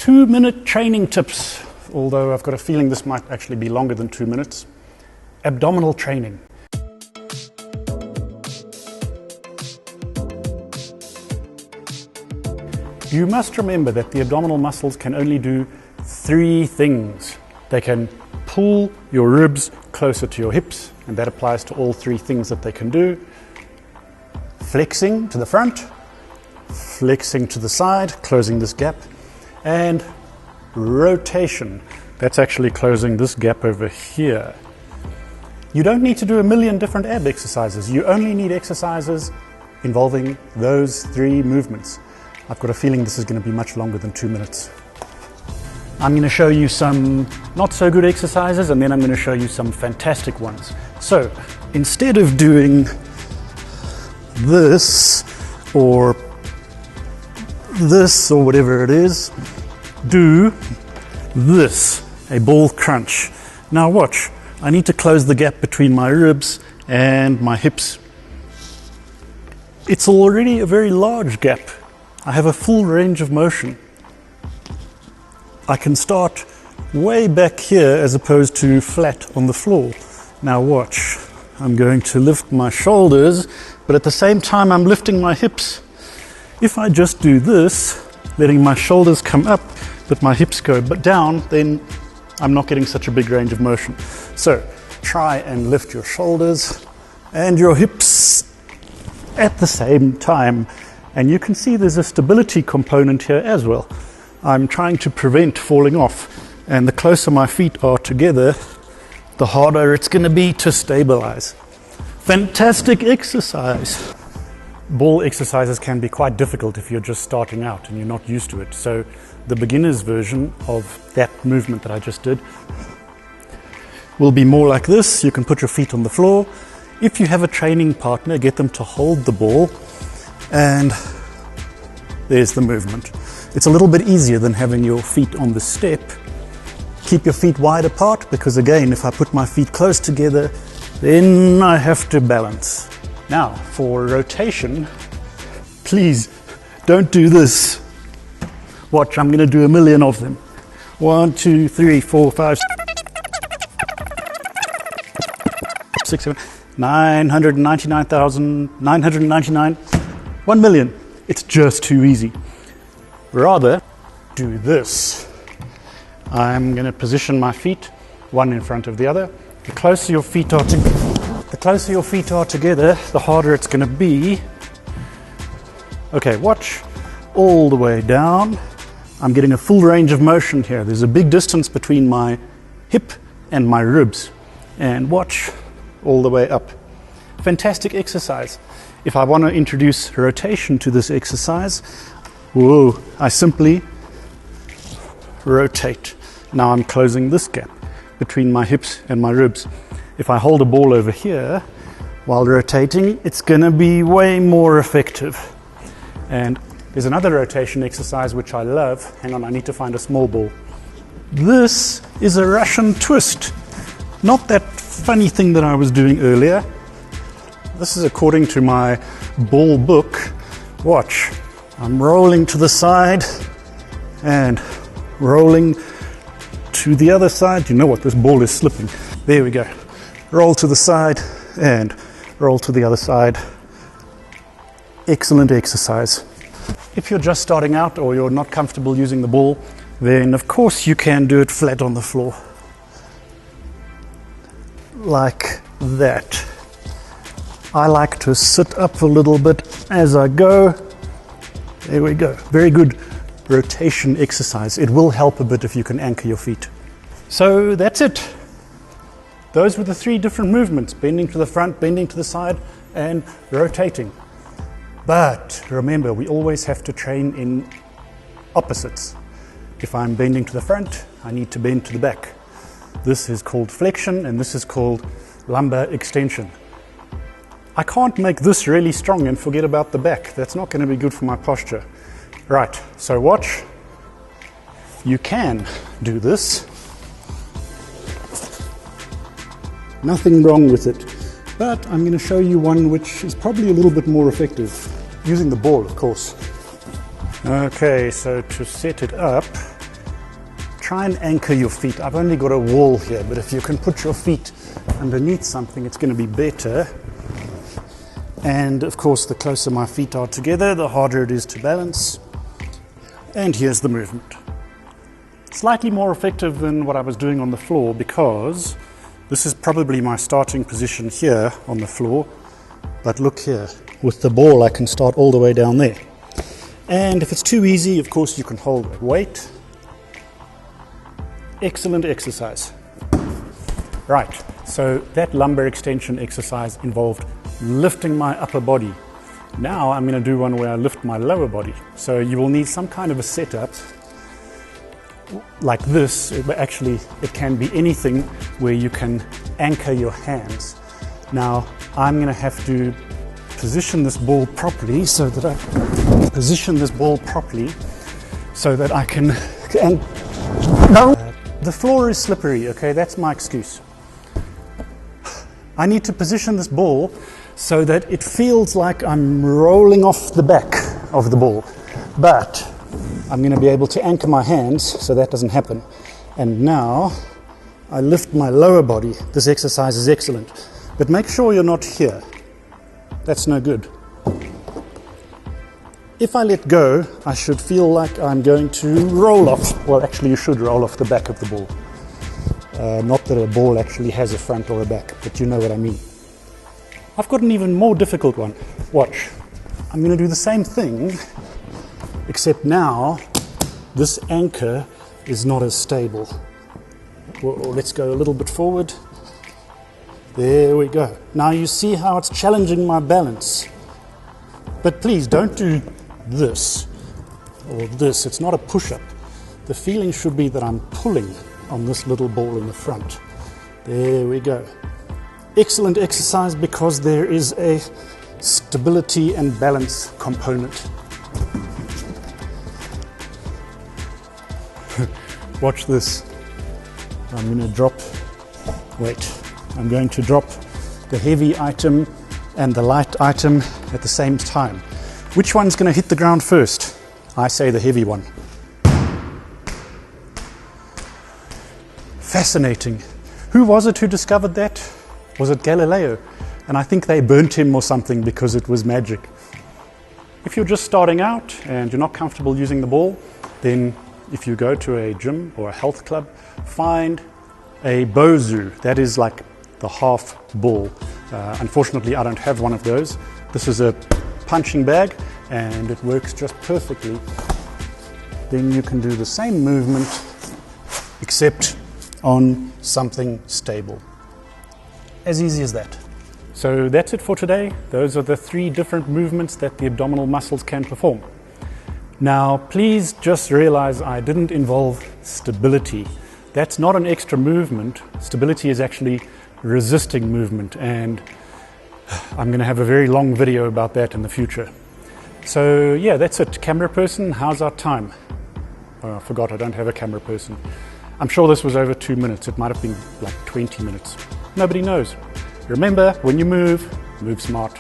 2-minute training tips, although I've got a feeling this might actually be longer than 2 minutes. Abdominal training. You must remember that the abdominal muscles can only do 3 things. They can pull your ribs closer to your hips, and that applies to all 3 things that they can do. Flexing to the front, flexing to the side, closing this gap, and rotation. That's actually closing this gap over here. You don't need to do a million different ab exercises. You only need exercises involving those 3 movements. I've got a feeling this is going to be much longer than 2 minutes. I'm going to show you some not so good exercises, and then I'm going to show you some fantastic ones. So instead of doing this or whatever it is, do this, a ball crunch. Now watch, I need to close the gap between my ribs and my hips. It's already a very large gap. I have a full range of motion. I can start way back here as opposed to flat on the floor. Now watch, I'm going to lift my shoulders, but at the same time I'm lifting my hips. If I just do this, letting my shoulders come up, but my hips go down, then I'm not getting such a big range of motion. So try and lift your shoulders and your hips at the same time. And you can see there's a stability component here as well. I'm trying to prevent falling off, and the closer my feet are together, the harder it's going to be to stabilize. Fantastic exercise. Ball exercises can be quite difficult if you're just starting out and you're not used to it. So the beginner's version of that movement that I just did will be more like this. You can put your feet on the floor. If you have a training partner, get them to hold the ball, and there's the movement. It's a little bit easier than having your feet on the step. Keep your feet wide apart, because again, if I put my feet close together, then I have to balance. Now, for rotation, please don't do this. Watch, I'm going to do a million of them. 1, 2, 3, 4, 5, 6, 7, 999,999, 1 million. It's just too easy. Rather, do this. I'm going to position my feet one in front of the other. The closer your feet are together, the harder it's going to be. Okay, watch. All the way down. I'm getting a full range of motion here. There's a big distance between my hip and my ribs. And watch all the way up. Fantastic exercise. If I want to introduce rotation to this exercise, I simply rotate. Now I'm closing this gap between my hips and my ribs. If I hold a ball over here while rotating, it's going to be way more effective. And there's another rotation exercise which I love. Hang on, I need to find a small ball. This is a Russian twist. Not that funny thing that I was doing earlier. This is according to my ball book. Watch. I'm rolling to the side and rolling to the other side. You know what? This ball is slipping. There we go. Roll to the side and roll to the other side. Excellent exercise. If you're just starting out or you're not comfortable using the ball, then of course you can do it flat on the floor. Like that. I like to sit up a little bit as I go. There we go. Very good rotation exercise. It will help a bit if you can anchor your feet. So that's it. Those were the 3 different movements: bending to the front, bending to the side, and rotating. But remember, we always have to train in opposites. If I'm bending to the front, I need to bend to the back. This is called flexion, and this is called lumbar extension. I can't make this really strong and forget about the back. That's not going to be good for my posture. Right, so watch. You can do this. Nothing wrong with it. But I'm going to show you one which is probably a little bit more effective, using the ball, of course. Okay, so to set it up, try and anchor your feet. I've only got a wall here, but if you can put your feet underneath something, it's going to be better. And of course, the closer my feet are together, the harder it is to balance. And here's the movement. Slightly more effective than what I was doing on the floor, because this is probably my starting position here on the floor. But look here, with the ball I can start all the way down there. And if it's too easy, of course you can hold a weight. Excellent exercise. Right, so that lumbar extension exercise involved lifting my upper body. Now I'm going to do one where I lift my lower body. So you will need some kind of a setup like this. Actually, it can be anything where you can anchor your hands. Now I'm going to have to position this ball properly so that I can the floor is slippery, okay, that's my excuse. I need to position this ball so that it feels like I'm rolling off the back of the ball, but I'm going to be able to anchor my hands so that doesn't happen. And now I lift my lower body. This exercise is excellent, but make sure you're not here. That's no good. If I let go, I should feel like I'm going to roll off. Well, actually you should roll off the back of the ball. Not that a ball actually has a front or a back, but you know what I mean. I've got an even more difficult one. Watch. I'm going to do the same thing, except now this anchor is not as stable. Well, let's go a little bit forward. There we go. Now you see how it's challenging my balance. But please don't do this or this. It's not a push-up. The feeling should be that I'm pulling on this little ball in the front. There we go. Excellent exercise because there is a stability and balance component. Watch this. I'm going to drop the heavy item and the light item at the same time. Which one's going to hit the ground first? I say the heavy one. Fascinating. Who was it who discovered that? Was it Galileo? And I think they burnt him or something because it was magic. If you're just starting out and you're not comfortable using the ball, then if you go to a gym or a health club, find a bozu. That is like the half ball. Unfortunately, I don't have one of those. This is a punching bag and it works just perfectly. Then you can do the same movement except on something stable. As easy as that. So that's it for today. Those are the 3 different movements that the abdominal muscles can perform. Now, please just realize I didn't involve stability. That's not an extra movement. Stability is actually resisting movement, and I'm going to have a very long video about that in the future. So yeah, that's it. Camera person, how's our time? Oh, I forgot I don't have a camera person. I'm sure this was over 2 minutes. It might have been like 20 minutes. Nobody knows. Remember, when you move, move smart.